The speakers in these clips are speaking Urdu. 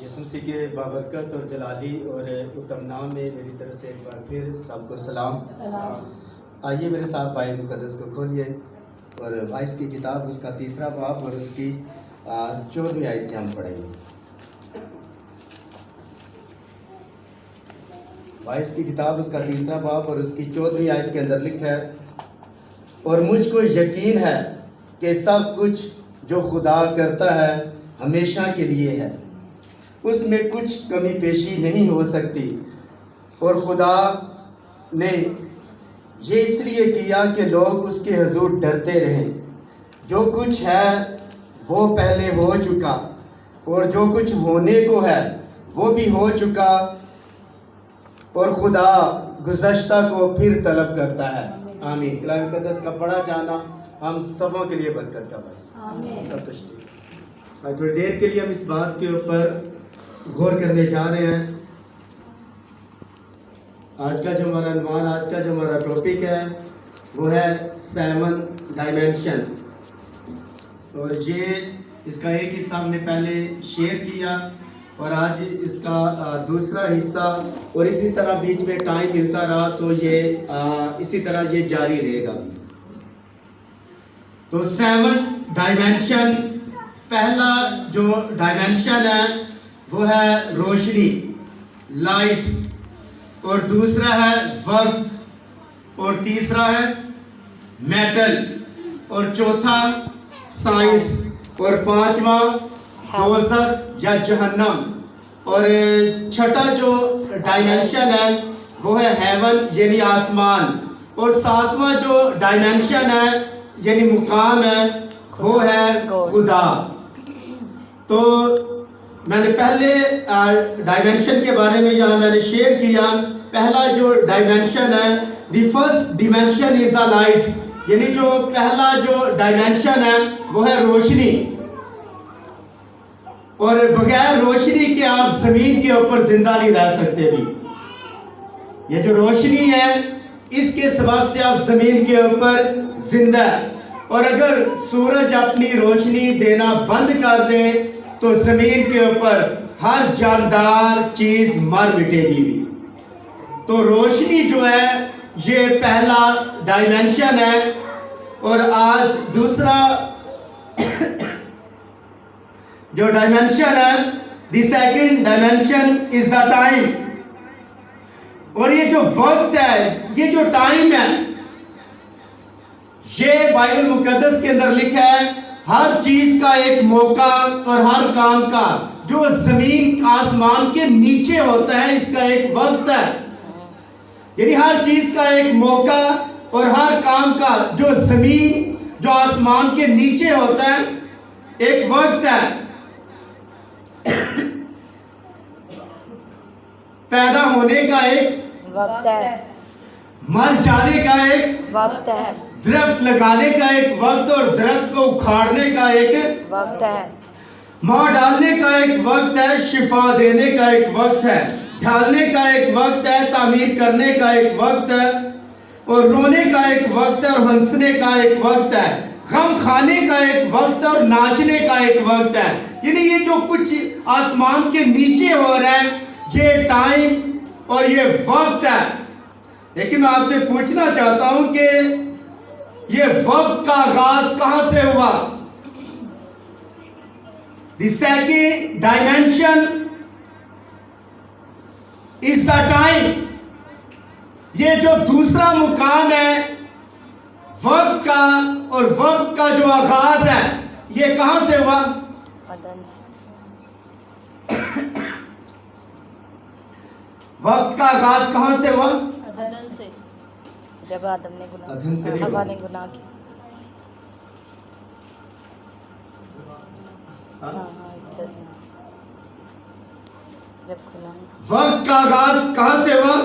یسوع مسیح کے بابرکت اور جلالی اور اتم نام میں میری طرف سے ایک بار پھر سب کو سلام۔ آئیے میرے ساتھ بائبل مقدس کو کھولیے اور 22 کی کتاب اس کا تیسرا باب اور اس کی 14ویں آیت سے ہم پڑھیں گے۔ 22 کی کتاب اس کا تیسرا باب اور اس کی 14ویں آیت کے اندر لکھا ہے، اور مجھ کو یقین ہے کہ سب کچھ جو خدا کرتا ہے ہمیشہ کے لیے ہے، اس میں کچھ کمی پیشی نہیں ہو سکتی، اور خدا نے یہ اس لیے کیا کہ لوگ اس کے حضور ڈرتے رہیں۔ جو کچھ ہے وہ پہلے ہو چکا، اور جو کچھ ہونے کو ہے وہ بھی ہو چکا، اور خدا گزشتہ کو پھر طلب کرتا ہے۔ آمین۔ کلام مقدس کا پڑھا جانا ہم سبوں کے لیے برکت کا باعث۔ سب تشریف۔ آج تھوڑی دیر کے لیے ہم اس بات کے اوپر غور کرنے جا رہے ہیں۔ آج کا جو ہمارا عنوان، آج کا جو ہمارا ٹاپک ہے وہ ہے 7 ڈائمینشن، اور یہ اس کا ایک حصہ ہم نے پہلے شیئر کیا، اور آج اس کا دوسرا حصہ، اور اسی طرح بیچ میں ٹائم ملتا رہا تو یہ اسی طرح یہ جاری رہے گا۔ تو 7 ڈائمینشن، پہلا جو ڈائمینشن ہے وہ ہے روشنی، لائٹ، اور دوسرا ہے وقت، اور تیسرا ہے میٹل، اور چوتھا سائنس، اور پانچواں دوزخ یا جہنم، اور چھٹا جو ڈائمینشن ہے وہ ہے ہیون یعنی آسمان، اور ساتواں جو ڈائمینشن ہے یعنی مقام ہے وہ ہے خدا۔ تو میں نے پہلے ڈائمینشن کے بارے میں یہاں میں نے شیئر کیا۔ پہلا جو ڈائمینشن ہے، the first dimension is a light, یعنی جو پہلا جو ڈائمینشن ہے وہ ہے روشنی، اور بغیر روشنی کے آپ زمین کے اوپر زندہ نہیں رہ سکتے بھی۔ یہ جو روشنی ہے اس کے سبب سے آپ زمین کے اوپر زندہ ہے، اور اگر سورج اپنی روشنی دینا بند کر دے تو زمین کے اوپر ہر جاندار چیز مر مٹے گی بھی۔ تو روشنی جو ہے یہ پہلا ڈائمینشن ہے، اور آج دوسرا جو ڈائمینشن ہے، the second dimension is the time, اور یہ جو وقت ہے، یہ جو ٹائم ہے، یہ بائبل مقدس کے اندر لکھا ہے ہر چیز کا ایک موقع اور ہر کام کا جو زمین آسمان کے نیچے ہوتا ہے اس کا ایک وقت ہے، یعنی ہر چیز کا ایک موقع اور ہر کام کا جو زمین جو آسمان کے نیچے ہوتا ہے ایک وقت ہے۔ پیدا ہونے کا ایک وقت ہے، مر جانے کا ایک وقت ہے، درخت لگانے کا ایک وقت اور درخت کو اکھاڑنے کا ایک وقت ہے، ماں ڈالنے کا ایک وقت ہے، شفا دینے کا ایک وقت ہے، ڈھالنے کا ایک وقت ہے، تعمیر کرنے کا ایک وقت ہے، اور رونے کا ایک وقت ہے، اور ہنسنے کا ایک وقت ہے، غم کھانے کا ایک وقت ہے، اور ناچنے کا ایک وقت ہے۔ یعنی یہ جو کچھ آسمان کے نیچے ہو رہا ہے یہ ٹائم اور یہ وقت ہے۔ لیکن میں آپ سے پوچھنا چاہتا ہوں کہ یہ وقت کا آغاز کہاں سے ہوا؟ The second dimension is the time, یہ جو دوسرا مقام ہے وقت کا، اور وقت کا جو آغاز ہے یہ کہاں سے ہوا؟ عدن سے، وقت کا آغاز کہاں سے ہوا؟ عدن سے، جب آدم نے عدن سے گناہ، حوا نے گناہ کیا۔ عدن میں، جب گناہ، وقت کا آغاز کہاں سے ہوا؟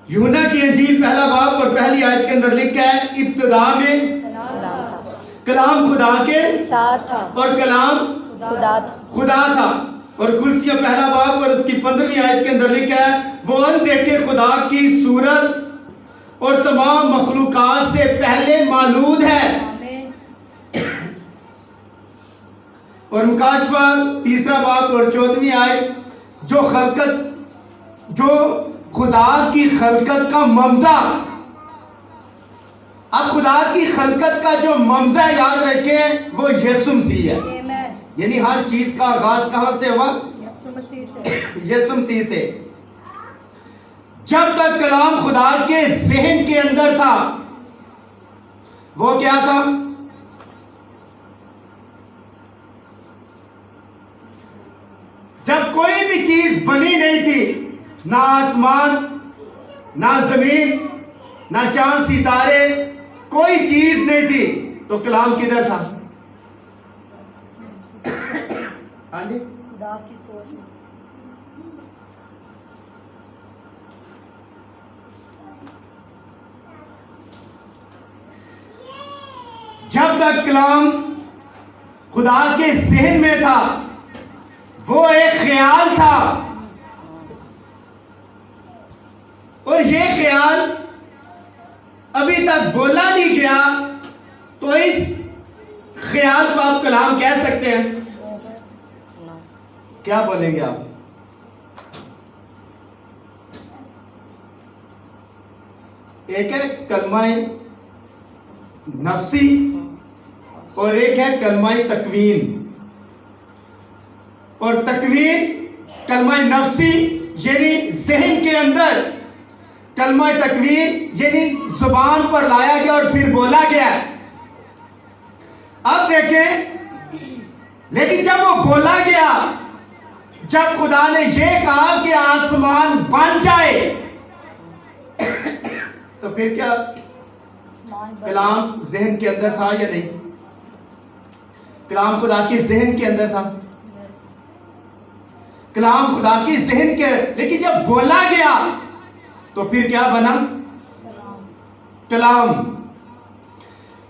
یوحنا کی انجیل پہلا باب اور پہلی آیت کے اندر لکھا ہے ابتدا میں کلام تھا، کلام خدا کے ساتھ تھا، اور کلام خدا تھا، خدا تھا، اور کلسیہ پہلا باب اور اس کی 15ویں آیت کے اندر لکھا ہے وہ اندیکھے خدا کی صورت اور تمام مخلوقات سے پہلے مولود ہے۔ اور مکاشفہ 3 باب اور 14 آیت، جو خدا کی خلقت کا ممدہ، اب خدا کی خلقت کا جو ممدہ یاد رکھیں وہ یسوع مسیح ہے. یعنی ہر چیز کا آغاز کہاں سے ہوا؟ یسوع مسیح سے. جب تک کلام خدا کے ذہن کے اندر تھا، وہ کیا تھا؟ جب کوئی بھی چیز بنی نہیں تھی، نہ آسمان، نہ زمین، نہ چاند ستارے، کوئی چیز نہیں تھی، تو کلام کدھر تھا؟ ہاں جی، خدا کی سوچ میں. جب تک کلام خدا کے ذہن میں تھا، وہ ایک خیال تھا، اور یہ خیال ابھی تک بولا نہیں گیا، تو اس خیال کو آپ کلام کہہ سکتے ہیں؟ کیا بولیں گے آپ؟ ایک ہے کلمہ نفسی اور ایک ہے کلمہ تکوین. اور تکوین، کلمہ نفسی یعنی ذہن کے اندر، کلمہ تکوین یعنی زبان پر لایا گیا اور پھر بولا گیا. اب دیکھیں، لیکن جب وہ بولا گیا، جب خدا نے یہ کہا کہ آسمان بن جائے، تو پھر کیا کلام ذہن کے اندر تھا یا نہیں؟ کلام خدا کے ذہن کے اندر تھا. کلام خدا کی ذہن کے، لیکن جب بولا گیا تو پھر کیا بنا؟ کلام.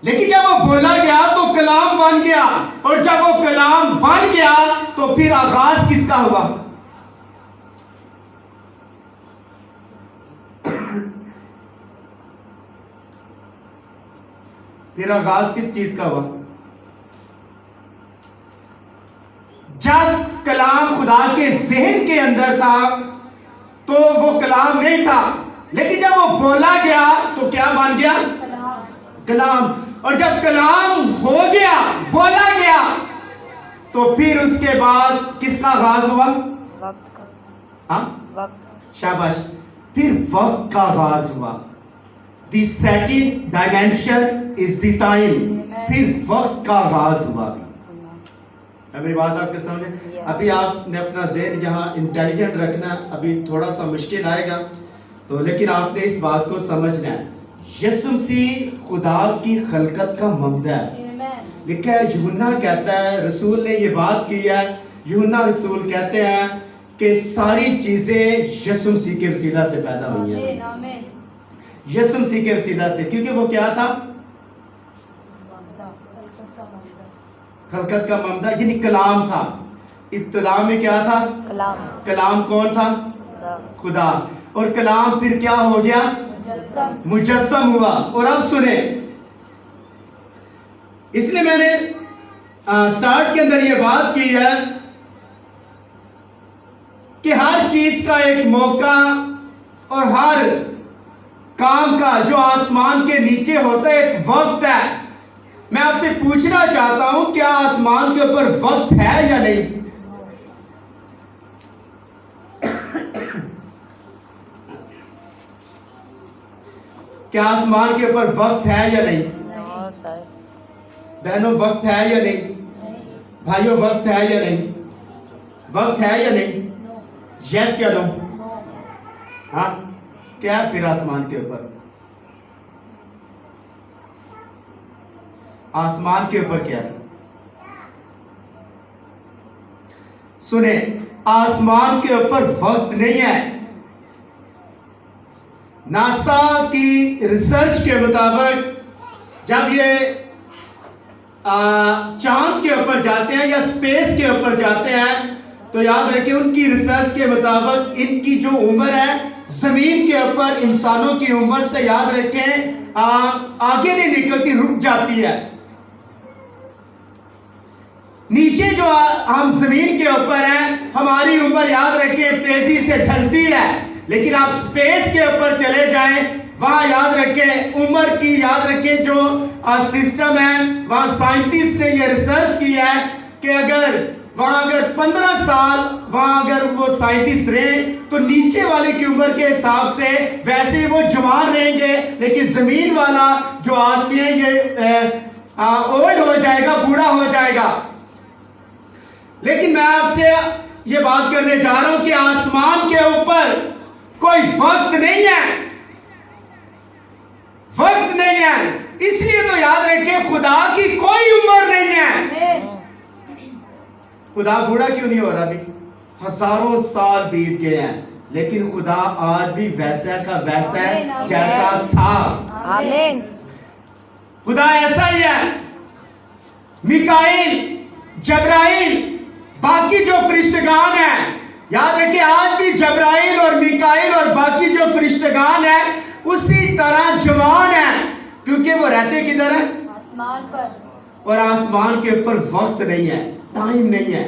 لیکن جب وہ بولا گیا تو کلام بن گیا، اور جب وہ کلام بن گیا تو پھر آغاز کس کا ہوا؟ پھر آغاز کس چیز کا ہوا؟ جب کلام خدا کے ذہن کے اندر تھا تو وہ کلام نہیں تھا، لیکن جب وہ بولا گیا تو کیا بن گیا؟ کلام. اور جب کلام ہو گیا، بولا گیا، تو پھر اس کے بعد کس کا آغاز ہوا؟ وقت کا. ہاں، وقت. شاباش. پھر وقت کا آغاز ہوا. The second dimension is the time. پھر وقت کا آغاز ہوا. میری بات آپ کے سامنے. ابھی آپ نے اپنا ذہن یہاں انٹیلیجنٹ رکھنا، ابھی تھوڑا سا مشکل آئے گا تو، لیکن آپ نے اس بات کو سمجھنا ہے. یسوع مسیح خدا کی خلقت کا ممدہ ہے. لکھا ہے، یوحنا کہتا ہے، رسول نے یہ بات کی ہے، یوحنا رسول کہتے ہیں کہ ساری چیزیں یسوع مسیح کے وسیلہ سے پیدا ہوئی ہیں. یسوع مسیح کے وسیلہ سے، کیونکہ وہ کیا تھا؟ خلقت کا ممدہ یعنی کلام تھا. ابتدا میں کیا تھا؟ کلام. کلام کون تھا؟ خدا. اور کلام پھر کیا ہو گیا؟ مجسم ہوا. اور اب سنیں، اس لیے میں نے سٹارٹ کے اندر یہ بات کی ہے کہ ہر چیز کا ایک موقع اور ہر کام کا جو آسمان کے نیچے ہوتا ہے ایک وقت ہے. میں آپ سے پوچھنا چاہتا ہوں، کیا آسمان کے اوپر وقت ہے یا نہیں؟ کیا آسمان کے اوپر وقت ہے یا نہیں؟ بہنوں، وقت ہے یا نہیں؟ بھائیوں، وقت ہے یا نہیں؟ وقت ہے یا نہیں؟ یس یا نو؟ ہاں، کیا پھر آسمان کے اوپر؟ آسمان کے اوپر کیا ہے؟ سنیں، آسمان کے اوپر وقت نہیں ہے. ناسا کی ریسرچ کے مطابق جب یہ چاند کے اوپر جاتے ہیں یا اسپیس کے اوپر جاتے ہیں تو یاد رکھیں ان کی ریسرچ کے مطابق ان کی جو عمر ہے زمین کے اوپر انسانوں کی عمر سے یاد رکھیں آگے نہیں نکلتی، رک جاتی ہے. نیچے جو ہم زمین کے اوپر ہیں ہماری عمر یاد رکھیں تیزی سے ڈھلتی ہے، لیکن آپ سپیس کے اوپر چلے جائیں وہاں یاد رکھیں عمر کی یاد رکھیں جو سسٹم ہے وہاں سائنٹسٹ نے یہ ریسرچ کیا ہے کہ اگر 15 سال وہاں اگر وہ سائنٹسٹ رہیں تو نیچے والے کی عمر کے حساب سے ویسے وہ جوان رہیں گے، لیکن زمین والا جو آدمی ہے یہ اولڈ ہو جائے گا، بوڑھا ہو جائے گا۔ لیکن میں آپ سے یہ بات کرنے جا رہا ہوں کہ آسمان کے اوپر کوئی وقت نہیں ہے، وقت نہیں ہے، اس لیے تو یاد رکھیں خدا کی کوئی عمر نہیں ہے۔ خدا بوڑھا کیوں نہیں ہو رہا ابھی؟ ہزاروں سال بیت گئے ہیں، لیکن خدا آج بھی ویسا کا ویسا ہے جیسا تھا۔ آمین۔ خدا ایسا ہی ہے۔ میکائیل، جبرائیل، باقی جو فرشتگان ہیں یاد رکھیں آج بھی جبرائیل اور میکائیل اور باقی جو فرشتگان ہیں اسی طرح جوان ہیں، کیونکہ وہ رہتے کدھر ہیں؟ آسمان پر۔ اور آسمان کے اوپر وقت نہیں ہے، ٹائم نہیں ہے،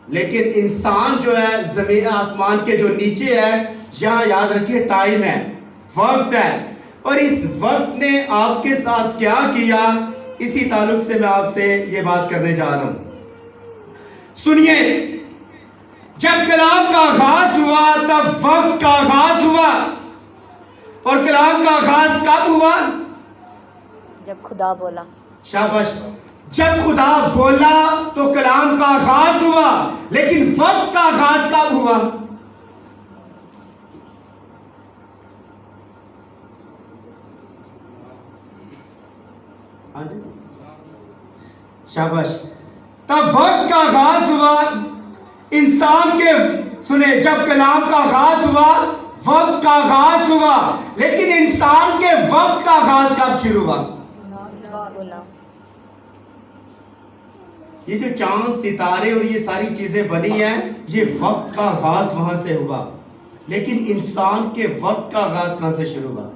لیکن انسان جو ہے زمین آسمان کے جو نیچے ہے یہاں یاد رکھیے ٹائم ہے، وقت ہے، اور اس وقت نے آپ کے ساتھ کیا کیا اسی تعلق سے میں آپ سے یہ بات کرنے جا رہا ہوں۔ سنیے، جب کلام کا آغاز ہوا تب وقت کا آغاز ہوا، اور کلام کا آغاز کب ہوا؟ جب خدا بولا۔ شاباش، جب خدا بولا تو کلام کا آغاز ہوا، لیکن وقت کا آغاز کب ہوا؟ شاباش، تب وقت کا آغاز ہوا انسان کے، سنیں، جب کلام کا آغاز ہوا وقت کا آغاز ہوا، لیکن انسان کے وقت کا آغاز کب شروع ہوا؟ بولا۔ یہ جو چاند ستارے اور یہ ساری چیزیں بنی ہیں یہ وقت کا آغاز وہاں سے ہوا، لیکن انسان کے وقت کا آغاز کہاں سے شروع ہوا؟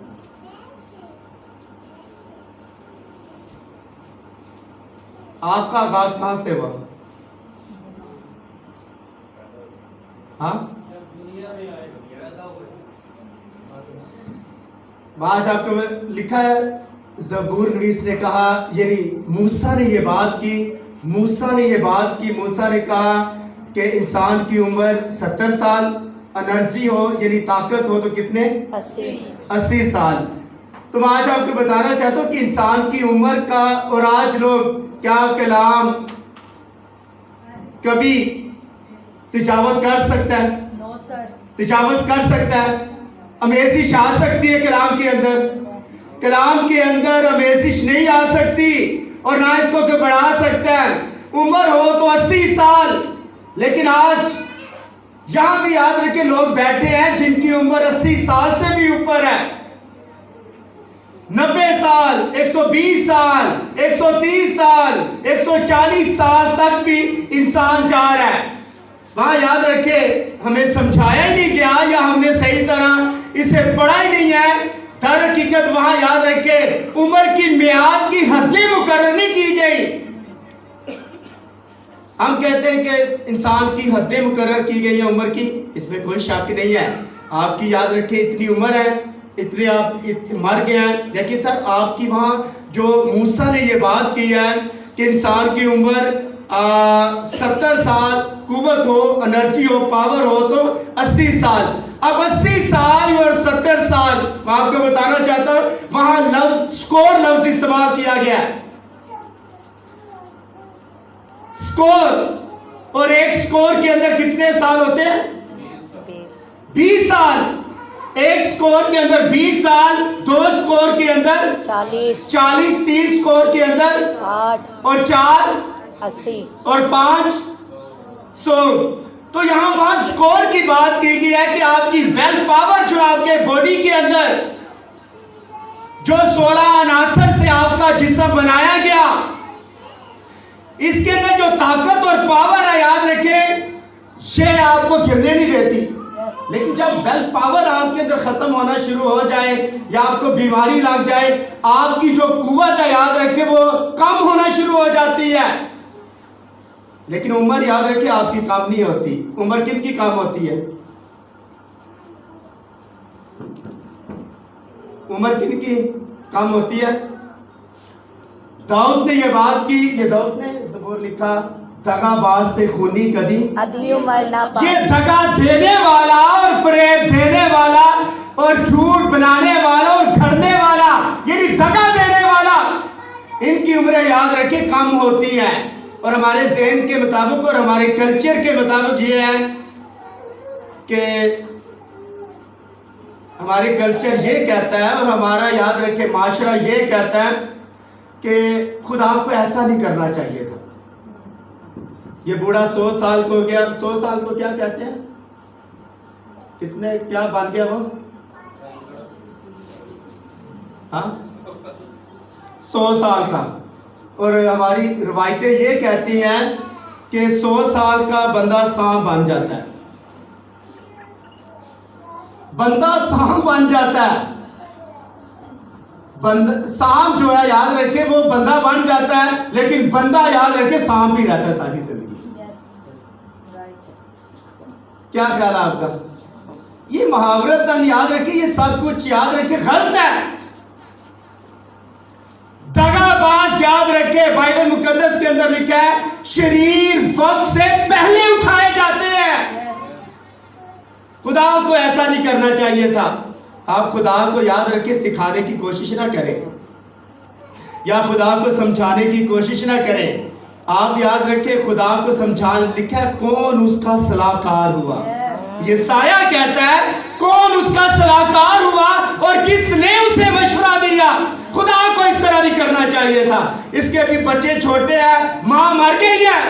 آپ کا آغاز کہاں سے ہوا؟ ہاں، آج آپ کو لکھا ہے زبور نویس نے کہا، یعنی موسیٰ نے یہ بات کی، موسیٰ نے کہا کہ انسان کی عمر 70 سال، انرجی ہو یعنی طاقت ہو تو کتنے؟ 80 سال۔ تو میں آج آپ کو بتانا چاہتا ہوں کہ انسان کی عمر کا، اور آج لوگ کیا کلام کبھی تجاوز کر سکتا ہے؟ نو سر۔ تجاوز کر سکتا ہے؟ امیزش آ سکتی ہے کلام کے اندر؟ کلام کے اندر امیزش نہیں آ سکتی، اور نہ اس کو کہ بڑھا سکتا ہے۔ عمر ہو تو 80 سال، لیکن آج یہاں بھی یاد رکھیں لوگ بیٹھے ہیں جن کی عمر 80 سال سے بھی اوپر ہے، 90 سال، 120 سال، 130 سال، 140 سال تک بھی انسان جا رہا ہے۔ وہاں یاد رکھیں ہمیں سمجھایا ہی نہیں گیا، یا ہم نے صحیح طرح اسے پڑھا ہی نہیں ہے۔ در حقیقت وہاں یاد رکھیں عمر کی میعاد کی حدیں مقرر نہیں کی گئی۔ ہم کہتے ہیں کہ انسان کی حدیں مقرر کی گئی ہیں عمر کی، اس میں کوئی شک نہیں ہے۔ آپ کی یاد رکھیں اتنی عمر ہے، اتنے آپ مر گئے ہیں، لیکن سر آپ کی وہاں جو موسیٰ نے یہ بات کی ہے کہ انسان کی عمر 70 سال، قوت ہو، انرجی ہو، پاور ہو تو 80 سال۔ اب 80 سال اور 70 سال میں آپ کو بتانا چاہتا ہوں وہاں لفظ سکور لفظ استعمال کیا گیا ہے۔ سکور، اور ایک سکور کے اندر کتنے سال ہوتے ہیں؟ 20 سال۔ ایک سکور کے اندر 20 سال، 2 سکور کے اندر 40، 3 سکور کے اندر 60، اور 4 80، اور 5 100۔ تو یہاں وہاں سکور کی بات کی گئی ہے کہ آپ کی ویل پاور جو آپ کے باڈی کے اندر جو 16 عناصر سے آپ کا جسم بنایا گیا، اس کے اندر جو طاقت اور پاور ہے یاد رکھیں یہ آپ کو گرنے نہیں دیتی، لیکن جب ویل پاور آپ کے اندر ختم ہونا شروع ہو جائے یا آپ کو بیماری لگ جائے، آپ کی جو قوت ہے یاد رکھیں وہ کم ہونا شروع ہو جاتی ہے۔ لیکن عمر یاد رکھے آپ کی کام نہیں ہوتی. عمر کن کی کام ہوتی ہے؟ عمر کن کی کام ہوتی ہے؟ داؤد نے یہ بات کی، یہ داؤد نے زبور لکھا، دغا باز تے خونی کدی عدی عمر نہ پا. یہ دغا دینے والا اور فریب دینے والا اور جھوٹ بنانے والا اور گھڑنے والا، یعنی دغا دینے والا، ان کی عمریں یاد رکھے کم ہوتی ہیں. اور ہمارے ذہن کے مطابق اور ہمارے کلچر کے مطابق یہ ہے کہ ہمارے کلچر یہ کہتا ہے اور ہمارا یاد رکھے معاشرہ یہ کہتا ہے کہ خدا کو ایسا نہیں کرنا چاہیے تھا. یہ بوڑھا 100 سال کو ہو گیا. 100 سال کو کیا کہتے ہیں؟ کتنے کیا بن گیا وہ؟ ہاں 100 سال کا. اور ہماری روایتیں یہ کہتی ہیں کہ 100 سال کا بندہ سانپ بن جاتا ہے. بندہ سانپ بن جاتا ہے. سانپ جو ہے یاد رکھے وہ بندہ بن جاتا ہے، لیکن بندہ یاد رکھے سانپ ہی رہتا ہے ساری زندگی. کیا خیال ہے آپ کا؟ یہ محاورت یاد رکھے، یہ سب کچھ یاد رکھے غلط ہے. دغا باز یاد رکھے بائبل مقدس کے اندر لکھا ہے شریر وقت سے پہلے اٹھائے جاتے ہیں. خدا کو ایسا نہیں کرنا چاہیے تھا. آپ خدا کو یاد رکھے سکھانے کی کوشش نہ کریں یا خدا کو سمجھانے کی کوشش نہ کریں. آپ یاد رکھیں خدا کو سمجھانے لکھا ہے کون اس کا صلاح کار ہوا. یہ سایہ کہتا ہے کون اس کا صلاح کار ہوا اور کس نے اسے مشورہ دیا. خدا کو اس طرح نہیں کرنا چاہیے تھا. اس کے بھی بچے چھوٹے ہیں، ماں مر گئی ہے،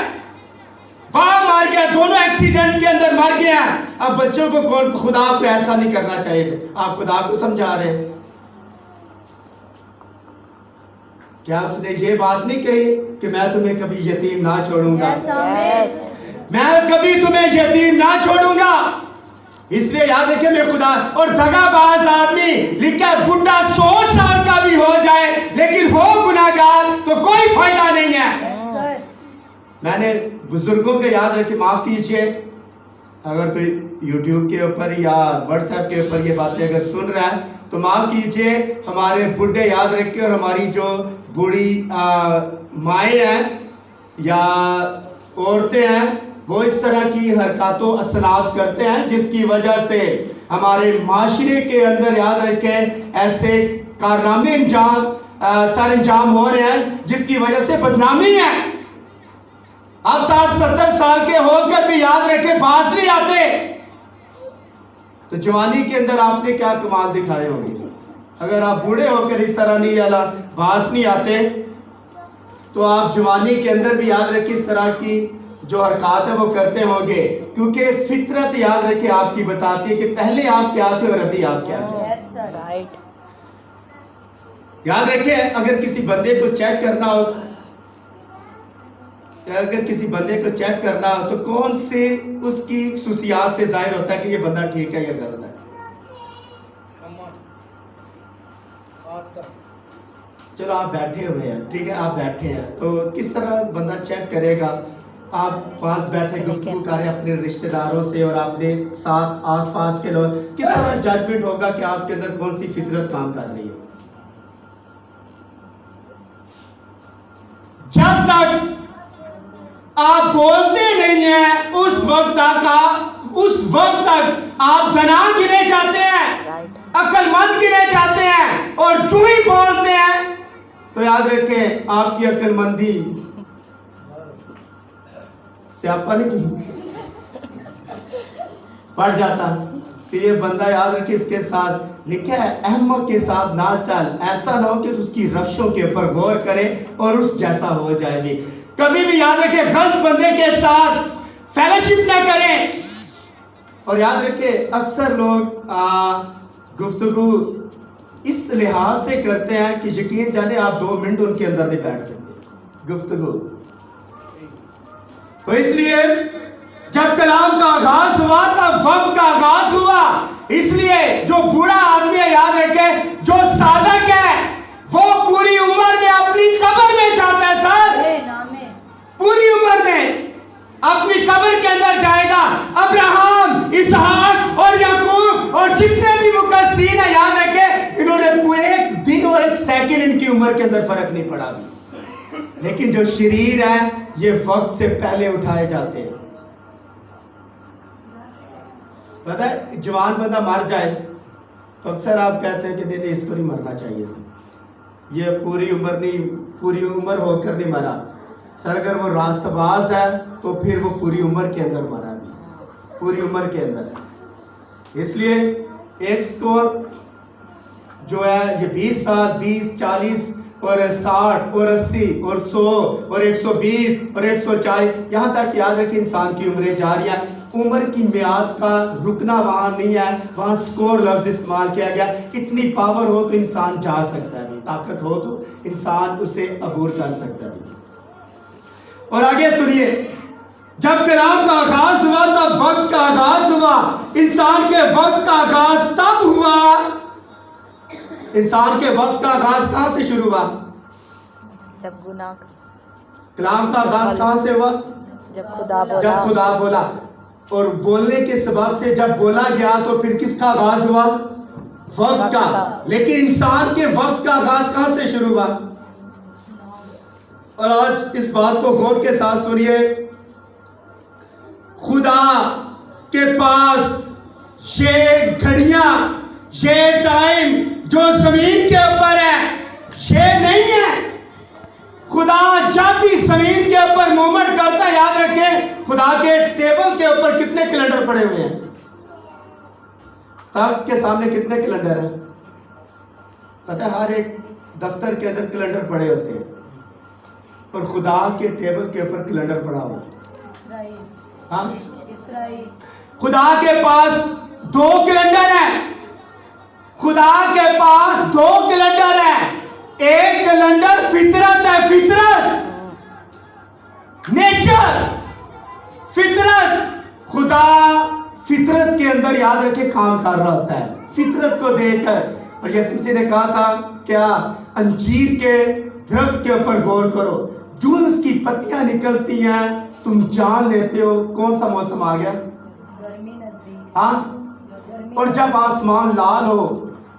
باپ مر گیا، دونوں ایکسیڈنٹ کے اندر مر گئے ہیں. اب بچوں کو کون خدا کو ایسا نہیں کرنا چاہیے تھا. آپ خدا کو سمجھا رہے ہیں. کیا اس نے یہ بات نہیں کہی کہ میں تمہیں کبھی یتیم نہ چھوڑوں گا؟ میں کبھی تمہیں یتیم نہ چھوڑوں گا. اس لیے یاد رکھیں میں خدا. اور دغا باز آدمی لکھا ہے بڈھا 100 سال کا بھی ہو جائے لیکن ہو گناہگار تو کوئی فائدہ نہیں ہے. میں نے بزرگوں کے یاد رکھے، معاف کیجئے اگر کوئی یوٹیوب کے اوپر یا واٹس ایپ کے اوپر یہ باتیں اگر سن رہا ہے تو معاف کیجئے. ہمارے بڈھے یاد رکھے اور ہماری جو بوڑھی مائیں ہیں یا عورتیں ہیں وہ اس طرح کی حرکات و اصلاحات کرتے ہیں جس کی وجہ سے ہمارے معاشرے کے اندر یاد رکھیں ایسے کارنامے سر انجام ہو رہے ہیں جس کی وجہ سے بدنامی ہے. آپ 60-70 سال کے ہو کر بھی یاد رکھیں باز نہیں آتے تو جوانی کے اندر آپ نے کیا کمال دکھائے ہوں گے. اگر آپ بوڑھے ہو کر اس طرح نہیں باز نہیں آتے تو آپ جوانی کے اندر بھی یاد رکھیں اس طرح کی جو حرکات ہے وہ کرتے ہوں گے. کیونکہ فطرت یاد رکھیں آپ کی بتاتی ہے کہ پہلے آپ کیا تھے اور ابھی آپ کیا تھے. یاد رکھیں اگر کسی بندے کو چیک کرنا ہو تو کون سے اس کی خصوصیات سے ظاہر ہوتا ہے کہ یہ بندہ ٹھیک ہے یا غلط ہے؟ چلو آپ بیٹھے ہوئے ہیں، ٹھیک ہے آپ بیٹھے ہیں تو کس طرح بندہ چیک کرے گا؟ آپ پاس بیٹھے گفتگو کریں اپنے رشتہ داروں سے اور اپنے ساتھ آس پاس کے لوگ، کس طرح ججمنٹ ہوگا کہ آپ کے اندر کون سی فطرت کام کر رہی ہے؟ جب تک آپ بولتے نہیں ہیں اس وقت تک آپ دنا گنے جاتے ہیں، عقل مند گنے جاتے ہیں اور جو ہی بولتے ہیں تو یاد رکھیں آپ کی عقل مندی سے آپ پر پڑ جاتا کہ یہ بندہ یاد رکھے اس کے ساتھ لکھا ہے احمق کے ساتھ نہ چل، ایسا نہ ہو کہ اس کی روشوں کے اوپر غور کرے اور اس جیسا ہو جائے گی. کبھی بھی یاد رکھے غلط بندے کے ساتھ فیلوشپ نہ کریں. اور یاد رکھے اکثر لوگ گفتگو اس لحاظ سے کرتے ہیں کہ یقین جانے آپ 2 منٹ ان کے اندر نہیں بیٹھ سکتے گفتگو. تو اس لیے جب کلام کا آغاز ہوا تب وقت کا آغاز ہوا. اس لیے جو بوڑھا آدمی ہے یاد رکھے جو صادق ہے وہ پوری عمر میں اپنی قبر میں جاتا ہے. سر پوری عمر میں اپنی قبر کے اندر جائے گا. ابراہم، اسحاق اور یعقوب اور جتنے بھی مقدسین ہیں، یاد رکھیں انہوں نے پورے ایک دن اور ایک سیکنڈ ان کی عمر کے اندر فرق نہیں پڑا. لیکن جو شریر ہے یہ وقت سے پہلے اٹھائے جاتے ہیں. پتہ ہے جوان بندہ مر جائے تو اکثر آپ کہتے ہیں کہ نہیں اس کو نہیں مرنا چاہیے تھا، یہ پوری عمر ہو کر نہیں مرا. سر اگر وہ راست باز ہے تو پھر وہ پوری عمر کے اندر مرا بھی، پوری عمر کے اندر. اس لیے ایک سکور جو ہے یہ 20 سال، 20، 40 اور 60 اور 80 اور 100 اور 120 اور 140، یہاں تک یاد رکھیں انسان کی عمریں جاریہ. عمر کی میعاد کا رکنا وہاں نہیں ہے، وہاں سکور لفظ استعمال کیا گیا. اتنی پاور ہو تو انسان جا سکتا ہے، طاقت ہو تو انسان اسے عبور کر سکتا ہے. اور آگے سنیے، جب کلام کا آغاز ہوا تب وقت کا آغاز ہوا. انسان کے وقت کا آغاز تب ہوا. انسان کے وقت کا آغاز کہاں سے شروع ہوا؟ جب گناہ. کلام کا آغاز کہاں سے ہوا؟ جب خدا بولا. جب خدا بولا. اور بولنے کے سبب سے جب بولا گیا تو پھر کس کا آغاز ہوا؟ وقت کا. لیکن انسان کے وقت کا آغاز کہاں سے شروع ہوا؟ اور آج اس بات کو غور کے ساتھ سنیے. خدا کے پاس یہ گھڑیاں، یہ ٹائم جو زمین کے اوپر ہے یہ نہیں ہے. خدا جب بھی زمین کے اوپر موومنٹ کرتا ہے، یاد رکھیں خدا کے ٹیبل کے اوپر کتنے کیلنڈر پڑے ہوئے ہیں؟ تخت کے سامنے کتنے کیلنڈر ہیں؟ پتہ ہے ہر ایک دفتر کے اندر کیلنڈر پڑے ہوتے ہیں، اور خدا کے ٹیبل کے اوپر کیلنڈر پڑا ہوا ہے. ہاں، خدا کے پاس 2 کیلنڈر ہیں. خدا کے پاس 2 کیلنڈر ہیں. ایک کیلنڈر فطرت ہے، فطرت، نیچر، فطرت. خدا فطرت کے اندر یاد رکھے کام کر رہا ہوتا ہے، فطرت کو دیکھ کر. اور یسوع مسیح نے کہا تھا کیا؟ انجیر کے درخت کے اوپر غور کرو، جو اس کی پتیاں نکلتی ہیں تم جان لیتے ہو کون سا موسم آ گیا. ہاں، اور جب آسمان لال ہو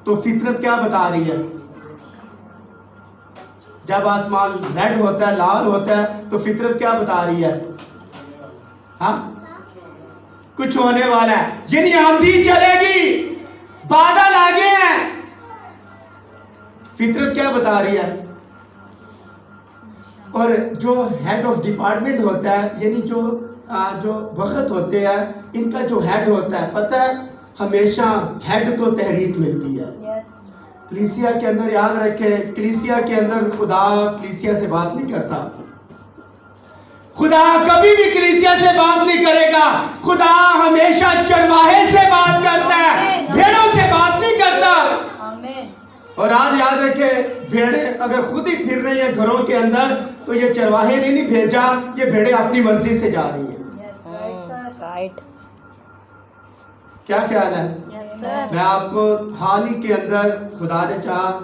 تو فطرت کیا بتا رہی ہے؟ جب آسمان ریڈ ہوتا ہے، لال ہوتا ہے، تو فطرت کیا بتا رہی ہے؟ ہاں، کچھ ہونے والا ہے. یعنی آندھی چلے گی، بادل آگے ہیں. فطرت کیا بتا رہی ہے؟ اور جو ہیڈ آف ڈپارٹمنٹ ہوتا ہے، یعنی جو وقت ہوتے ہیں ان کا جو ہیڈ ہوتا ہے، پتہ ہے ہمیشہ ہیڈ کو تحریک ملتی ہے. کلیسیا کے اندر یاد رکھیں، کلیسیا کے اندر خدا کلیسیا سے بات نہیں کرتا. خدا کبھی بھی کلیسیا سے بات نہیں کرے گا. خدا ہمیشہ چرواہے سے بات کرتا ہے، بھیڑوں سے بات نہیں کرتا. اور آج یاد رکھیں، بھیڑیں اگر خود ہی پھر رہی ہیں گھروں کے اندر تو یہ چرواہے نے نہیں بھیجا، یہ بھیڑیں اپنی مرضی سے جا رہی ہیں. کیا خیال ہے؟ میں آپ کو حال ہی کے اندر خدا نے چاہا،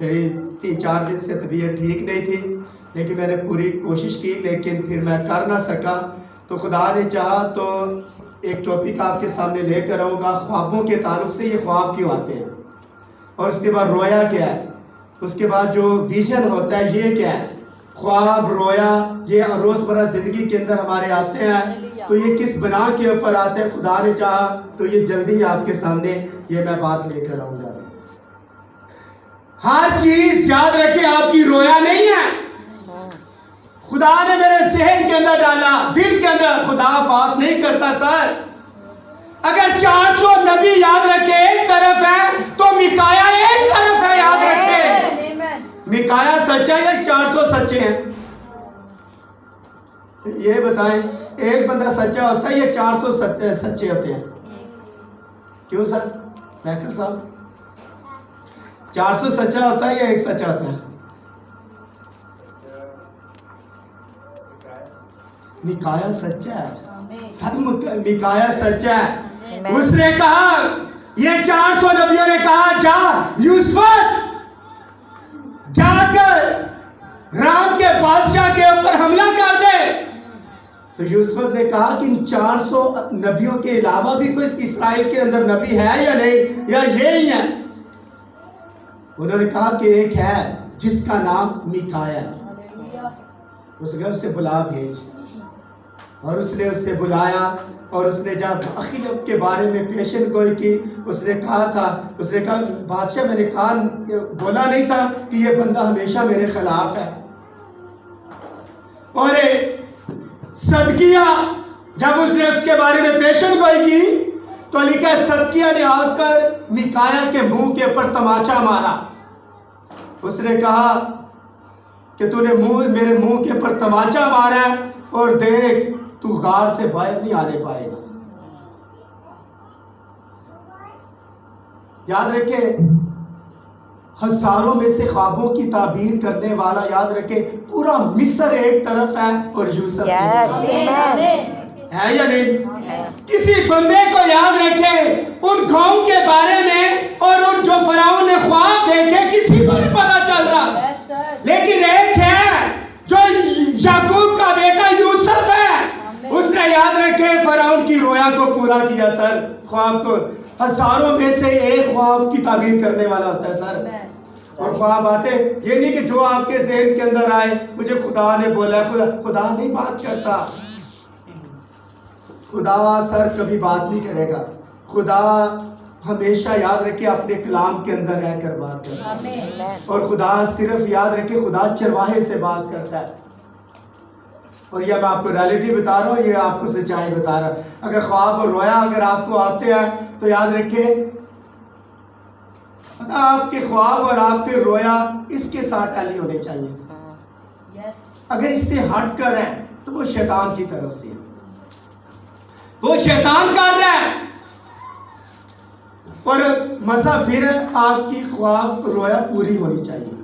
میری 3-4 دن سے طبیعت ٹھیک نہیں تھی، لیکن میں نے پوری کوشش کی لیکن پھر میں کر نہ سکا. تو خدا نے چاہا تو ایک ٹاپک آپ کے سامنے لے کر آؤں گا خوابوں کے تعلق سے. یہ خواب کیوں آتے ہیں، اور اس کے بعد رویا کیا ہے، اس کے بعد جو ویژن ہوتا ہے یہ کیا ہے. خواب، رویا یہ روزمرہ زندگی کے اندر ہمارے آتے ہیں، تو یہ کس بنا کے اوپر آتے ہیں. خدا نے چاہا تو یہ جلدی ہی آپ کے سامنے یہ میں بات لے کر آؤں گا. ہر چیز یاد رکھیں آپ کی رویا نہیں ہے. خدا نے میرے ذہن کے اندر ڈالا، دل کے اندر. خدا بات نہیں کرتا سر. اگر 400 نبی یاد رکھے ایک طرف ہے تو میکایا ایک طرف ہے. یاد رکھے میکایا سچا ہے یا 400 سچے ہیں؟ یہ بتائیں، ایک بندہ سچا ہوتا ہے یا 400 سچے ہوتے ہیں؟ کیوں سر میکل صاحب؟ 400 سچا ہوتا ہے یا ایک سچا ہوتا ہے؟ میکایا سچا ہے سر، میکایا سچا ہے. اس نے کہا، یہ 400 نبیوں نے کہا جا یوسف جا کر رام کے بادشاہ کے اوپر حملہ کر دے. تو یوسف نے کہا کہ ان 400 نبیوں کے علاوہ بھی کوئی اسرائیل کے اندر نبی ہے یا نہیں، یا یہی ہے؟ انہوں نے کہا کہ ایک ہے جس کا نام میکایا ہے، اس نے اسے بلا بھیج، اور اس نے اسے بلایا، اور اس نے جب اخیب کے بارے میں پیشن گوئی کی، اس نے کہا بادشاہ میں نے بولا نہیں تھا کہ یہ بندہ ہمیشہ میرے خلاف ہے۔ اور صدقیہ جب اس نے اس کے بارے میں پیشن گوئی کی تو لکھا ہے صدقیہ نے آ کر میکایا کے منہ کے اوپر تماچا مارا۔ اس نے کہا کہ تو نے میرے منہ کے اوپر تماچا مارا ہے، اور دیکھ تو غار سے باہر نہیں آنے پائے گا۔ یاد رکھے ہزاروں میں سے خوابوں کی تعبیر کرنے والا، یاد رکھے پورا مصر ایک طرف ہے اور یوسف ہے یا نہیں؟ کسی بندے کو یاد رکھے ان گاؤں کے بارے میں اور ان جو فرعون نے خواب دیکھے کسی کو نہیں پتا چل رہا، لیکن ایک ہے جو یعقوب کا بیٹا یوسف ہے، اس نے یاد رکھے فرعون کی رویا کو پورا کیا سر، خواب کو۔ ہزاروں میں سے ایک خواب کی تعبیر کرنے والا ہوتا ہے سر، اور خواب آتے یہ نہیں کہ جو آپ کے ذہن کے اندر آئے مجھے خدا نے بولا ہے، خدا نہیں بات کرتا، خدا سر کبھی بات نہیں کرے گا، خدا ہمیشہ یاد رکھے اپنے کلام کے اندر رہ کر بات کرتا ہے، اور خدا صرف یاد رکھے خدا چرواہے سے بات کرتا ہے۔ اور یہ میں آپ کو ریالٹی بتا رہا ہوں، یہ آپ کو سچائی بتا رہا ہوں۔ اگر خواب اور رویا اگر آپ کو آتے ہیں تو یاد رکھے آپ کے خواب اور آپ کے رویا اس کے ساتھ ٹیلی ہونے چاہیے، اگر اس سے ہٹ کر ہے تو وہ شیطان کی طرف سے ہے، وہ شیطان کر رہا ہے۔ اور مسا پھر آپ کی خواب رویا پوری ہونی چاہیے،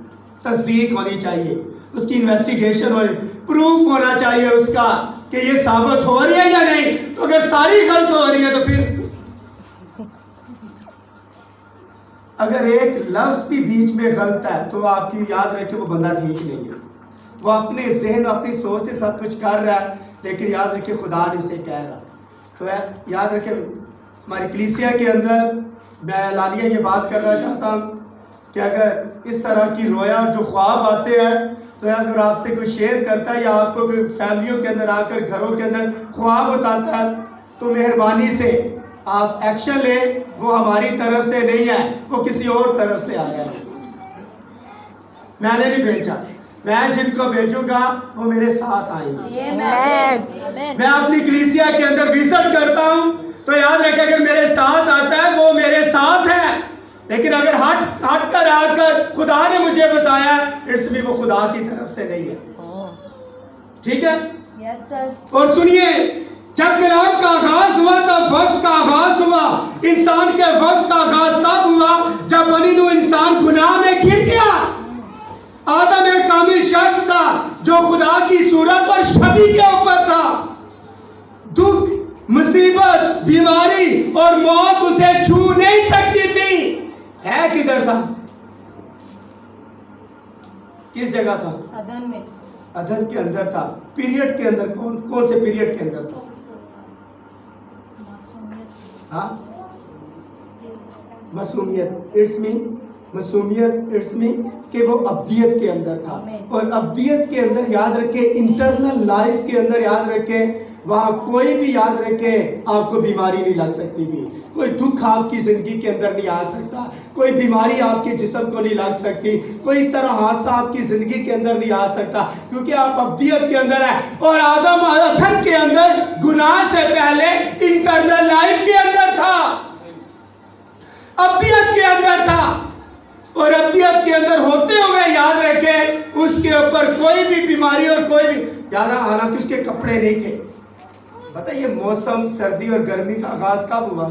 تصدیق ہونی چاہیے، اس کی انویسٹیگیشن ہونی، پروف ہونا چاہیے اس کا کہ یہ ثابت ہو رہی ہے یا نہیں۔ تو اگر ساری غلط ہو رہی ہے تو پھر اگر ایک لفظ بھی بیچ میں غلط ہے تو آپ کی یاد رکھے وہ بندہ ٹھیک نہیں ہے، وہ اپنے ذہن اپنی سوچ سے سب کچھ کر رہا ہے، لیکن یاد رکھے خدا نے اسے کہہ رہا۔ تو یاد رکھے ہماری کلیسیا کے اندر میں اعلانیہ یہ بات کرنا چاہتا ہوں کہ اگر اس طرح کی رویا جو خواب آتے ہیں تو اگر آپ سے کوئی شیئر کرتا ہے یا آپ کو کوئی فیملیوں کے اندر آ کر گھروں کے اندر خواب بتاتا ہے تو مہربانی سے آپ ایکشن لیں، وہ ہماری طرف سے نہیں ہے، وہ کسی اور طرف سے آیا ہے، میں نے نہیں بھیجا، میں جن کو بھیجوں گا وہ میرے ساتھ آئیں گے۔ میں اپنی کلیسیا کے اندر وزٹ کرتا ہوں تو یاد رکھیں اگر میرے ساتھ آتا ہے وہ میرے ساتھ ہے، لیکن اگر ہٹ کر آ کر خدا نے مجھے بتایا اس میں وہ خدا کی طرف سے نہیں ہے، ٹھیک ہے؟ اور سنیے جب کلام کا آغاز ہوا تب وقت کا آغاز ہوا، انسان کے وقت کا آغاز تب ہوا جب بنی نوع انسان گناہ میں گر گیا۔ آدم ایک کامل شخص تھا جو خدا کی صورت اور شبیہ کے اوپر تھا، دکھ، مصیبت، بیماری اور موت اسے چھو نہیں سکتی تھی۔ ہے کدھر تھا؟ کس جگہ تھا؟ عدن میں، عدن کے اندر تھا۔ پیریڈ کے اندر کون سے پیریڈ کے اندر تھا؟ معصومیت، اٹس مین کہ وہ ابدیت کے اندر تھا، اور ابدیت کے اندر یاد رکھیں انٹرنل لائف کے اندر یاد رکھیں وہاں کوئی بھی یاد رکھیں آپ کو بیماری نہیں لگ سکتی تھی، کوئی دکھ آپ کی زندگی کے اندر نہیں آ سکتا، کوئی بیماری آپ کے جسم کو نہیں لگ سکتی، کوئی اس طرح حادثہ آپ کی زندگی کے اندر نہیں آ سکتا، کیونکہ آپ ابدیت کے اندر ہیں۔ اور آدم عدن کے اندر گناہ سے پہلے انٹرنل لائف کے اندر تھا، ابدیت کے اندر تھا، اور ابدیت کے اندر ہوتے ہوئے یاد رکھیں اس کے اوپر کوئی بھی بیماری اور کوئی بھی یاد رہا، حالانکہ اس کے کپڑے نہیں تھے۔ پتہ یہ موسم سردی اور گرمی کا آغاز کب ہوا؟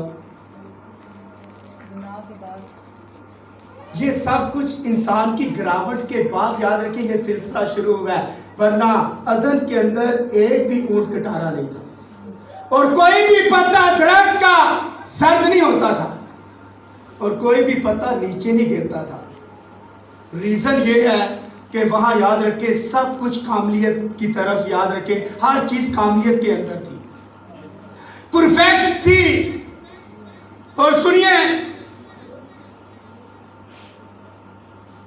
یہ سب کچھ انسان کی گراوٹ کے بعد یاد رکھیں یہ سلسلہ شروع ہوا ہے، ورنہ عدن کے اندر ایک بھی اونٹ کٹارا نہیں تھا، اور کوئی بھی پتا درخت کا سرد نہیں ہوتا تھا، اور کوئی بھی پتا نیچے نہیں گرتا تھا۔ ریزن یہ ہے کہ وہاں یاد رکھے سب کچھ کاملیت کی طرف یاد رکھے، ہر چیز کاملیت کے اندر تھی، پرفیکٹ تھی۔ اور سنیے،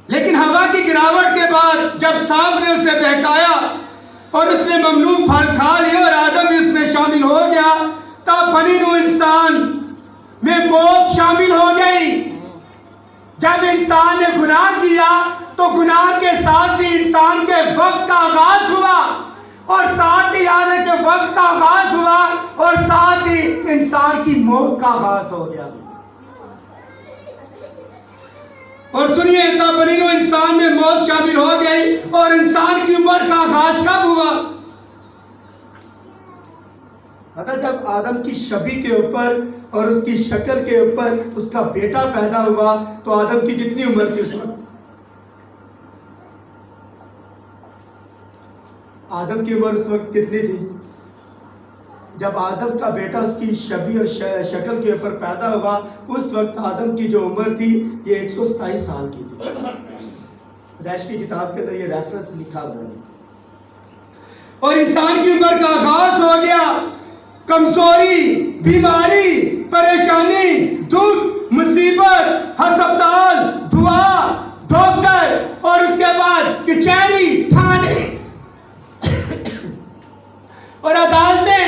لیکن ہوا کی گراوٹ کے بعد جب سانپ نے اسے بہکایا اور اس نے ممنوع پھل کھا لیا اور آدم بھی اس میں شامل ہو گیا، تب بنی نوع انسان میں موت شامل ہو گئی۔ جب انسان نے گناہ کیا تو گناہ کے ساتھ ہی انسان کے وقت کا آغاز ہوا، اور ساتھ ہی یاد ہے کہ وقت کا آغاز ہوا اور ساتھ ہی انسان کی موت کا آغاز ہو گیا۔ اور سنیے، تب بنی نوع انسان میں موت شامل ہو گئی، اور انسان کی عمر کا آغاز کب ہوا؟ پتہ جب آدم کی شبیہ کے اوپر اور اس کی شکل کے اوپر اس کا بیٹا پیدا ہوا تو آدم کی کتنی عمر تھی اس وقت؟ آدم کی عمر اس وقت کتنی تھی؟ جب آدم کا بیٹا اس کی شبیہ اور شکل کے اوپر پیدا ہوا اس وقت آدم کی جو عمر تھی یہ 127 سال کی تھی۔ پیدائش کی کتاب کے اندر یہ ریفرنس لکھا ہوا ہے۔ اور انسان کی عمر کا آغاز ہو گیا، کمزوری، بیماری، پریشانی، دکھ، مصیبت، ہسپتال، دعا، ڈاکٹر، اور اس کے بعد کچہری، تھانے اور عدالتیں،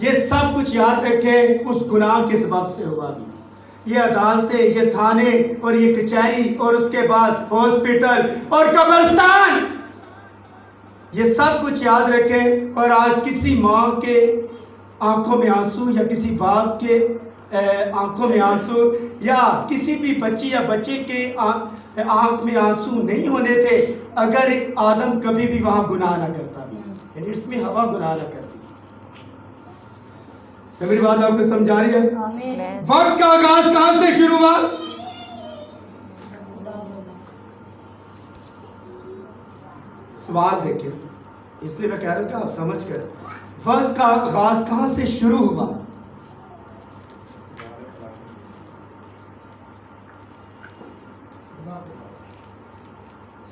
یہ سب کچھ یاد رکھے اس گناہ کے سبب سے ہوا بھی۔ یہ عدالتیں، یہ تھانے اور یہ کچہری اور اس کے بعد ہاسپٹل اور قبرستان، یہ سب کچھ یاد رکھے۔ اور آج کسی ماں کے آنکھوں میں آنسو یا کسی باپ کے آنکھوں میں آنسو یا کسی بھی بچی یا بچے کے آنکھ میں آنسو نہیں ہونے تھے اگر آدم کبھی بھی وہاں گناہ نہ کرتا بھی، یعنی اس میں ہوا گناہ نہ کرتی۔ میری بات آپ کو سمجھا رہی ہے؟ وقت کا آغاز کہاں سے شروع ہوا؟ سوال دیکھیں، اس لیے میں کہہ رہا ہوں کہ آپ سمجھ کر، وقت کا آغاز کہاں سے شروع ہوا؟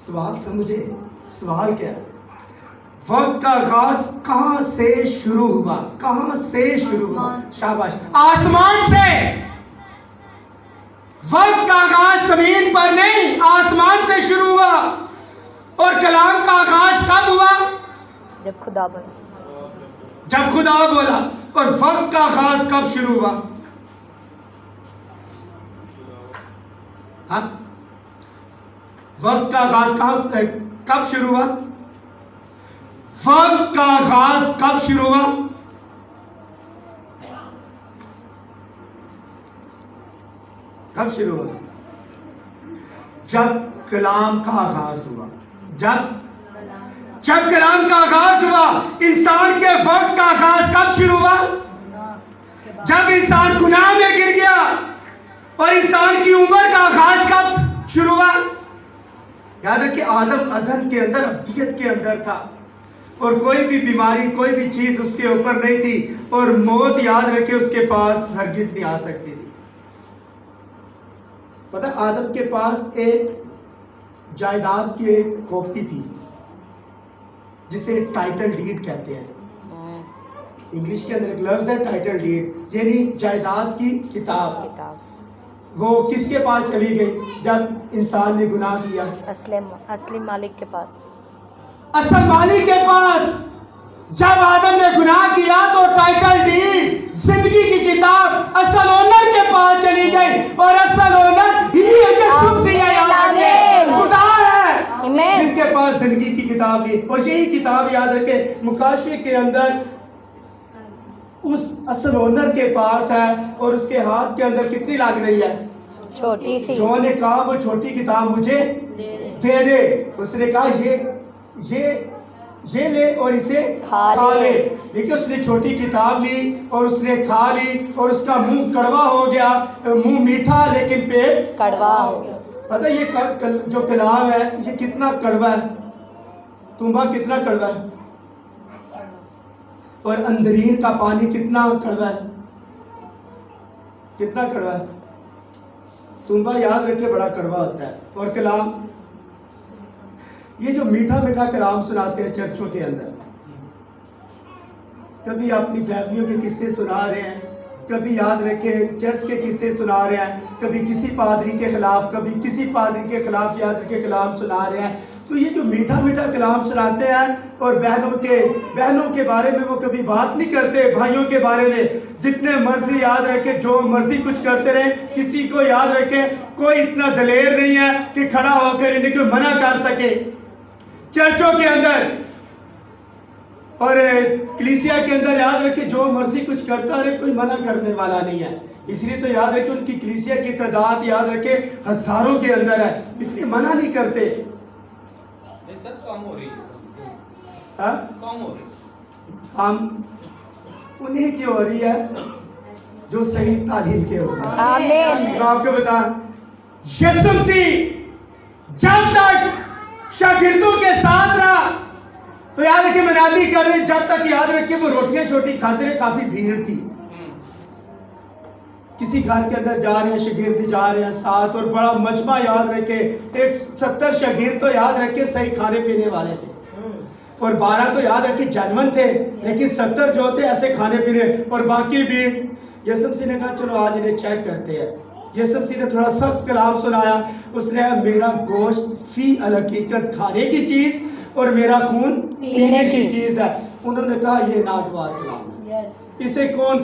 سوال سمجھے، سوال کیا ہے؟ وقت کا آغاز کہاں سے شروع ہوا؟ کہاں سے شروع ہوا؟ شاباش، آسمان سے۔ وقت کا آغاز زمین پر نہیں، آسمان سے شروع ہوا۔ اور کلام کا آغاز کب ہوا؟ جب خدا بولا۔ جب خدا بولا۔ اور وقت کا آغاز کب شروع ہوا؟ ہاں، وقت کا آغاز کب شروع ہوا؟ وقت کا آغاز کب شروع ہوا؟ کب شروع ہوا؟ جب کلام کا آغاز ہوا۔ جب کلام کا آغاز ہوا۔ انسان کے وقت کا آغاز کب شروع ہوا؟ جب انسان گناہ میں گر گیا۔ اور انسان کی عمر کا آغاز کب شروع ہوا؟ یاد رکھیں، آدم عدن کے اندر، ابدیت کے اندر تھا، اور کوئی بھی بیماری، کوئی بھی چیز اس کے اوپر نہیں تھی، اور موت یاد رکھے اس کے پاس ہرگز نہیں آ سکتی تھی۔ پتہ آدم کے پاس ایک جائیداد کی ایک کاپی تھی جسے ٹائٹل ڈیڈ کہتے ہیں۔ انگلش کے اندر ایک لفظ ہے ٹائٹل ڈیڈ، یعنی جائیداد کی کتاب۔ وہ کس کے پاس چلی گئی جب انسان نے گناہ کیا؟ اصلی مالک کے پاس، اصل مالک کے پاس۔ جب آدم نے گناہ کیا تو ٹائٹل ڈیڈ، زندگی کی کتاب اصل اونر کے پاس چلی گئی، اور اصل اونر ہی خدا ہے جس کے پاس زندگی کی کتاب لی۔ اور یہی کتاب یاد رکھے مکاشفے کے اندر اس اصل اونر کے پاس ہے، اور اس کے ہاتھ کے اندر کتنی لگ رہی ہے؟ چھوٹی سی۔ جو نے کہا وہ چھوٹی کتاب مجھے دے دے، اس نے کہا یہ لے اور اسے کھا لے۔ لیکن اس نے چھوٹی کتاب لی اور اس نے کھا لی، اور اس کا منہ کڑوا ہو گیا، منہ میٹھا لیکن پیٹ کڑوا ہو گیا۔ پتہ یہ جو کلام ہے یہ کتنا کڑوا ہے، تنبا کتنا کڑوا ہے، اور اندرین کا پانی کتنا کڑوا ہے، کتنا کڑوا ہے۔ تنبا یاد رکھے بڑا کڑوا ہوتا ہے، اور کلام یہ جو میٹھا میٹھا کلام سناتے ہیں چرچوں کے اندر، کبھی اپنی فیملیوں کے قصے سنا رہے ہیں، کبھی یاد رکھیں چرچ کے قصے سنا رہے ہیں، کبھی کسی پادری کے خلاف، کبھی کسی پادری کے خلاف یاد رکھے کلام سنا رہے ہیں. تو یہ جو میٹھا میٹھا کلام سناتے ہیں اور بہنوں کے بارے میں وہ کبھی بات نہیں کرتے، بھائیوں کے بارے میں جتنے مرضی یاد رکھے جو مرضی کچھ کرتے رہے، کسی کو یاد رکھے کوئی اتنا دلیر نہیں ہے کہ کھڑا ہو کر انہیں کوئی منع کر سکے. چرچوں کے اندر اور کلیسیا کے اندر یاد رکھے جو مرضی کچھ کرتا رہے، کوئی منع کرنے والا نہیں ہے. اس لیے تو یاد رکھے ان کی کلیسیا کی تعداد یاد رکھے ہزاروں کے اندر ہے، اس لیے منع نہیں کرتے. ہم انہیں کی ہو رہی ہے جو صحیح تعلیم کے ہوتا ہے. آمین. آپ کو بتائیں یسوع مسیح جب تک شاگردوں کے ساتھ رہا تو یاد رکھے منادی کر رہے، جب تک یاد رکھے وہ روٹیاں چھوٹی کھاتے رہے، کافی بھیڑ تھی. کسی گھر کے اندر جا رہے ہیں، شاگرد جا رہے ہیں ساتھ، اور بڑا مجمع یاد رکھے 70 شاگرد تو یاد رکھے صحیح کھانے پینے والے تھے، اور 12 تو یاد رکھے جنون تھے، لیکن 70 جو تھے ایسے کھانے پینے، اور باقی بھیڑ. یسوع مسیح نے کہا چلو آج انہیں چیک کرتے ہیں. یسوع مسیح نے تھوڑا سخت کلام سنایا. اس نے میرا گوشت فی الحقیقت کھانے کی چیز اور میرا خون پینے کی چیز ہے. انہوں نے کہا یہ ناگوار کلام ہے، اسے کون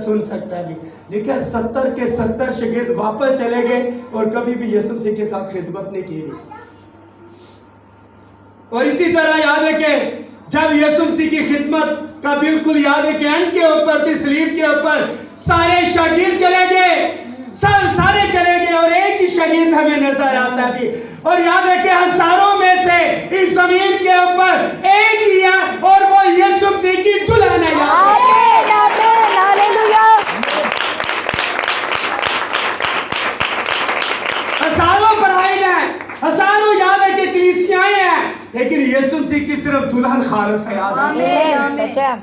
سن سکتا ہے. بھی لیکن 70 کے 70 شاگرد واپس چلے گئے اور کبھی بھی یسوع مسیح کے ساتھ خدمت نہیں کی. اور اسی طرح یاد رکھیں جب یسوع مسیح کی خدمت کا بالکل یاد رکھیں اینڈ کے اوپر تھی، سلیب کے اوپر سارے شاگرد چلے گئے، سارے چلے گئے، اور ایک ہی شاگرد ہمیں نظر آتا ہے. اور یاد رکھیں ہزاروں میں سے اس زمین کے اوپر ایک ہی ہے، اور وہ یسوع مسیح کی دلہن ہے. آمین. آمین. ہاللویا. ہزاروں برائن ہیں، ہزاروں یاد رکھیں کلیسیاں ہیں، لیکن یسوع مسیح کی صرف دلہن خالص ہے. یاد رکھیں. آمین. سچ ہے.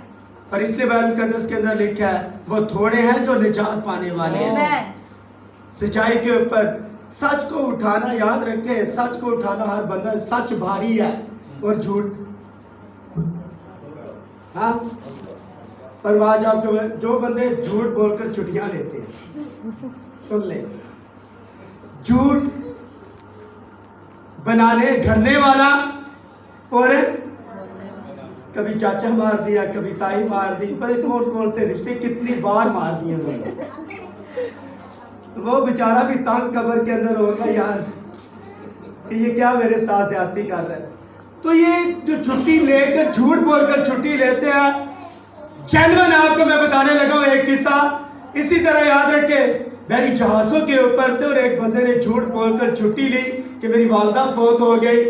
اور اس لیے بائبل مقدس کے اندر لکھا ہے وہ تھوڑے ہیں جو نجات پانے والے ہیں. سچائی کے اوپر سچ کو اٹھانا، یاد رکھیں سچ کو اٹھانا ہر بندہ، سچ بھاری ہے اور جھوٹ ہاں. اور آج آپ کو جو بندے جھوٹ بول کر چھٹیاں لیتے ہیں، سن لیں، جھوٹ بنانے گھڑنے والا، اور کبھی چاچا مار دیا، کبھی تائی مار دی، پر کون کون سے رشتے کتنی بار مار دیے انہوں نے. تو وہ بیچارہ بھی تنگ قبر کے اندر ہوگا یار کہ یہ کیا میرے ساتھ زیادتی کر رہا ہے. تو یہ جو چھٹی لے کر جھوٹ بول کر چھٹی لیتے ہیں، جینون آپ کو میں بتانے لگا ہوں ایک قصہ. اسی طرح یاد رکھے بحری جہازوں کے اوپر تھے، اور ایک بندے نے جھوٹ بول کر چھٹی لی کہ میری والدہ فوت ہو گئی،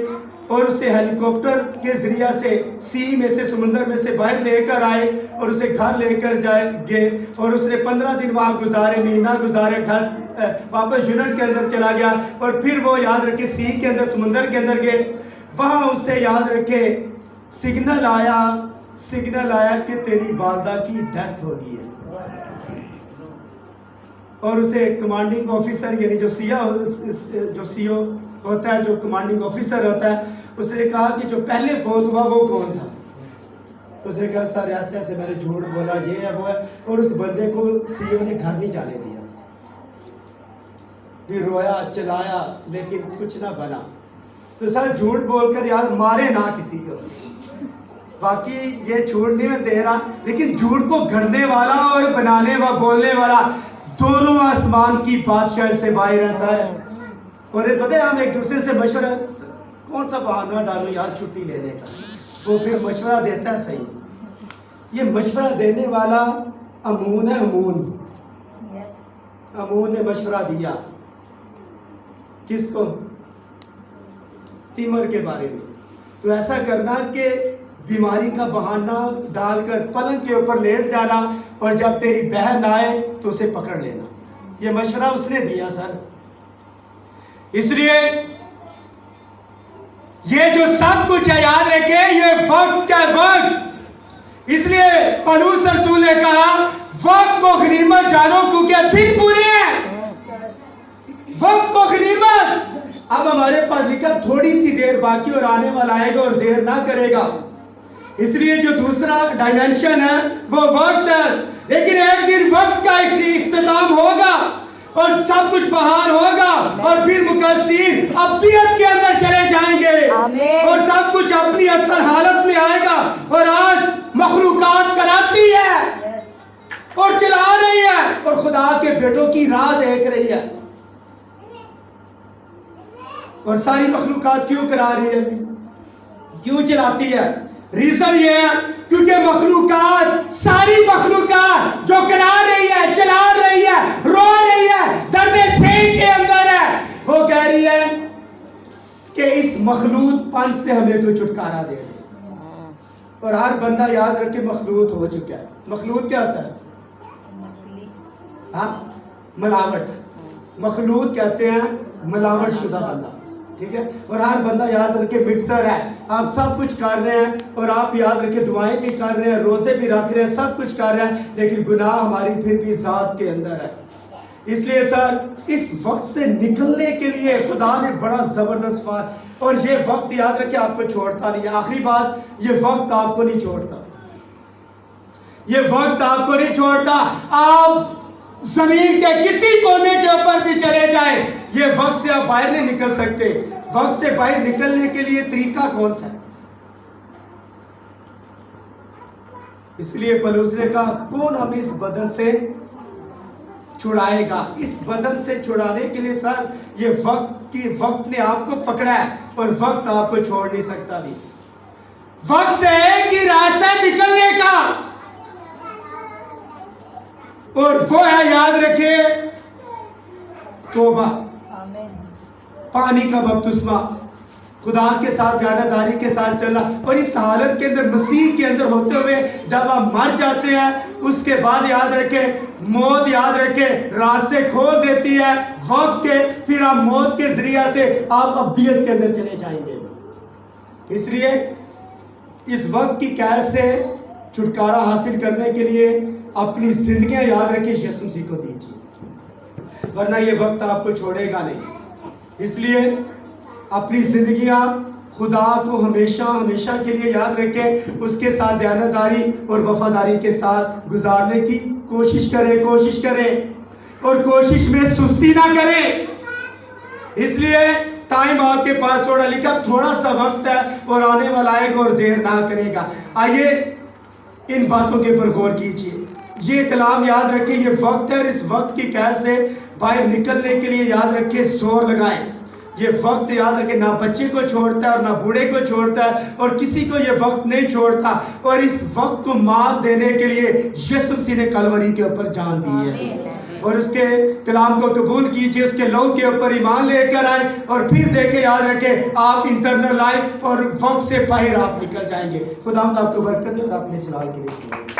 اور اسے ہیلی کاپٹر کے ذریعہ سے سی میں سے، سمندر میں سے باہر لے کر آئے اور اسے گھر لے کر گئے، اور اس نے 15 دن وہاں گزارے، مہینہ گزارے، گھر واپس یونٹ کے اندر چلا گیا. اور پھر وہ یاد رکھے سی کے اندر، سمندر کے اندر گئے. وہاں اس سے یاد رکھے سگنل آیا کہ تیری والدہ کی ڈیتھ ہو گئی ہے. اور اسے کمانڈنگ آفیسر یعنی جو سی او ہوتا ہے، جو کمانڈنگ آفیسر ہوتا ہے، اس نے کہا کہ جو پہلے فوت ہوا وہ کون تھا. اس نے کہا سر ایسے ایسے میں نے جھوٹ بولا، یہ ہے وہ ہے. اور اس بندے کو سی او نے گھر نہیں جانے دیا. پھر رویا چلایا لیکن کچھ نہ بنا. تو سر جھوٹ بول کر یار مارے نہ کسی کو. باقی یہ جھوٹ نہیں میں دے رہا، لیکن جھوٹ کو گھڑنے والا اور بنانے و بولنے والا دونوں آسمان کی بادشاہ سے باہر ہیں سر. اور پتہ ہے ہم ایک دوسرے سے مشورہ، کون سا بہانہ ڈالو یار چھٹی لینے کا، وہ پھر مشورہ دیتا ہے صحیح. یہ مشورہ دینے والا امون ہے. امون نے مشورہ دیا کس کو؟ تیمر کے بارے میں. تو ایسا کرنا کہ بیماری کا بہانہ ڈال کر پلنگ کے اوپر لیٹ جانا، اور جب تیری بہن آئے تو اسے پکڑ لینا. یہ مشورہ اس نے دیا سر. اس لیے یہ جو سب کچھ ہے یاد رکھے یہ وقت کا وقت. اس لیے پولس رسول نے کہا وقت کو غنیمت جانو کیونکہ دن پورے ہیں. وقت کو غنیمت اب ہمارے پاس لکھا تھوڑی سی دیر باقی اور آنے والا آئے گا اور دیر نہ کرے گا. اس لیے جو دوسرا ڈائمینشن ہے وہ وقت ہے. لیکن ایک دن وقت کا اختتام ہوگا اور سب کچھ بہار ہوگا اور پھر مقصرین ابدیت کے اندر چلے جائیں گے اور سب کچھ اپنی اصل حالت میں آئے گا. اور آج مخلوقات کراتی ہے اور چلا رہی ہے اور خدا کے بیٹوں کی راہ دیکھ رہی ہے. اور ساری مخلوقات کیوں کرا رہی ہے, کیوں چلاتی ہے؟ ریزن یہ ہے کیونکہ مخلوقات, ساری مخلوقات جو کرا رہی ہے, چلا رہی ہے, رو رہی ہے, درد سین کے اندر ہے, وہ کہہ رہی ہے کہ اس مخلوط پن سے ہمیں کوئی چھٹکارا دے دے. اور ہر بندہ یاد رکھے مخلوط ہو چکا ہے. مخلوط کیا ہوتا ہے؟ ہاں, ملاوٹ. مخلوط کہتے ہیں ملاوٹ شدہ بندہ, ٹھیک ہے. اور ہر بندہ یاد رکھے مکسر ہے. آپ سب کچھ کر رہے ہیں اور آپ یاد رکھے دعائیں بھی کر رہے ہیں, روزے بھی رکھ رہے ہیں, سب کچھ کر رہے ہیں, لیکن گناہ ہماری پھر بھی ذات کے اندر ہے. اس لیے سر اس وقت سے نکلنے کے لیے خدا نے بڑا زبردست اور یہ وقت یاد رکھے آپ کو چھوڑتا نہیں ہے. آخری بات, یہ وقت آپ کو نہیں چھوڑتا, یہ وقت آپ کو نہیں چھوڑتا. آپ زمین کے کسی کونے کے اوپر بھی چلے جائیں, یہ وقت سے آپ باہر نہیں نکل سکتے. وقت سے باہر نکلنے کے لیے طریقہ کون سا ہے؟ اس لیے پولس نے کہا کون ہمیں اس بدن سے چھڑائے گا. اس بدن سے چھڑانے کے لیے سر یہ وقت نے آپ کو پکڑا ہے اور وقت آپ کو چھوڑ نہیں سکتا بھی. وقت سے ایک ہی راستہ نکلنے کا اور وہ ہے یاد رکھے توبہ, پانی کا بپتسمہ, خدا کے ساتھ بیانہ کے ساتھ چلنا. اور اس حالت کے اندر مسیح کے اندر ہوتے ہوئے جب ہم مر جاتے ہیں اس کے بعد یاد رکھے موت یاد رکھے راستے کھول دیتی ہے وقت کے, پھر ہم موت کے ذریعہ سے آپ ابدیت کے اندر چلے جائیں گے. اس لیے اس وقت کی قید سے چھٹکارا حاصل کرنے کے لیے اپنی زندگیاں یاد رکھے یسوع مسیح کو دیجیے, ورنہ یہ وقت آپ کو چھوڑے گا نہیں. اس لیے اپنی زندگیاں خدا کو ہمیشہ ہمیشہ کے لیے یاد رکھیں, اس کے ساتھ دیانتداری اور وفاداری کے ساتھ گزارنے کی کوشش کریں اور کوشش میں سستی نہ کریں. اس لیے ٹائم آپ کے پاس تھوڑا لکھا, تھوڑا سا وقت ہے اور آنے والا آئے گا اور دیر نہ کرے گا. آئیے ان باتوں کے اوپر غور کیجیے. یہ کلام یاد رکھیں, یہ وقت ہے اور اس وقت کی قید سے باہر نکلنے کے لیے یاد رکھیں زور لگائیں. یہ وقت یاد رکھیں نہ بچے کو چھوڑتا ہے اور نہ بوڑھے کو چھوڑتا ہے اور کسی کو یہ وقت نہیں چھوڑتا. اور اس وقت کو مات دینے کے لیے یسوع مسیح نے کلوری کے اوپر جان دی ہے. اور اس کے کلام کو قبول کیجئے, اس کے لہو کے اوپر ایمان لے کر آئیں اور پھر دیکھیں یاد رکھیں آپ انٹرنل لائف اور وقت سے باہر آپ نکل جائیں گے. خدا آپ کو برکت دے اور اپنے جلال کے لیے